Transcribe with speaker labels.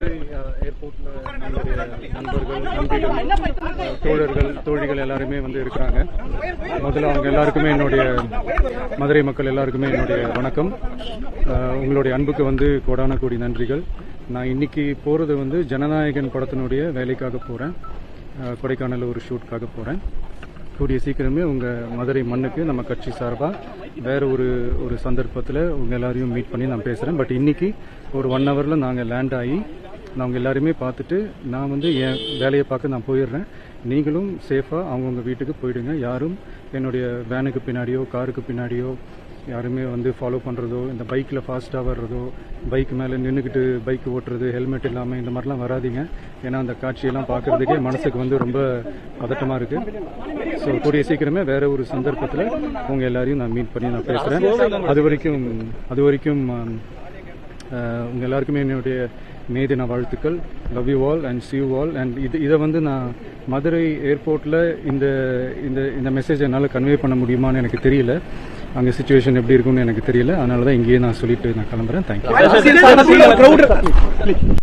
Speaker 1: ஏர்போர்ட்ல நம்மளுடைய நண்பர்கள் நண்பிகள் தோழர்கள் தோழிகள் எல்லாருமே வந்து இருக்கிறாங்க. முதல்ல அவங்க எல்லாருக்குமே என்னுடைய மதுரை மக்கள் எல்லாருக்குமே என்னுடைய வணக்கம். உங்களுடைய அன்புக்கு வந்து கோடான கோடி நன்றிகள். நான் இன்னைக்கு போறது வந்து ஜனநாயகன் படத்தினுடைய வேலைக்காக போறேன். கொடைக்கானல் ஒரு ஷூட்காக போறேன். கூடிய சீக்கிரமே உங்கள் மதுரை மண்ணுக்கு நம்ம கட்சி சார்பாக வேறு ஒரு சந்தர்ப்பத்தில் உங்கள் எல்லாரையும் மீட் பண்ணி நான் பேசுகிறேன். பட் இன்னைக்கு ஒரு 1 ஹவரில் நாங்கள் லேண்ட் ஆகி நான் உங்கள் எல்லாருமே பார்த்துட்டு நான் வந்து என் வேலையை பார்க்க நான் போயிடுறேன். நீங்களும் சேஃபாக அவங்கவுங்க வீட்டுக்கு போயிடுங்க. யாரும் என்னுடைய வேனுக்கு பின்னாடியோ காருக்கு பின்னாடியோ யாருமே வந்து ஃபாலோ பண்ணுறதோ, இந்த பைக்கில் ஃபாஸ்ட்டாக வர்றதோ, பைக் மேலே நின்றுக்கிட்டு பைக் ஓட்டுறது, ஹெல்மெட் இல்லாமல் இந்த மாதிரிலாம் வராதிங்க. ஏன்னா அந்த காட்சியெல்லாம் பார்க்குறதுக்கே மனசுக்கு வந்து ரொம்ப பதட்டமாக இருக்குது. ஸோ கூடிய சீக்கிரமே வேறு ஒரு சந்தர்ப்பத்தில் உங்கள் எல்லாரையும் நான் மீட் பண்ணி நான் பேசுகிறேன். அது வரைக்கும் உங்கள் எல்லாருக்குமே என்னுடைய மே தின வாழ்த்துக்கள். Love you all and see you all. And இதை வந்து நான் மதுரை ஏர்போர்ட்டில் இந்த மெசேஜ் என்னால் கன்வே பண்ண முடியுமான்னு எனக்கு தெரியல. அங்கே சுச்சுவேஷன் எப்படி இருக்குன்னு எனக்கு தெரியல. அதனால தான் இங்கேயே நான் சொல்லிட்டு நான் கிளம்புறேன். தேங்க்யூ.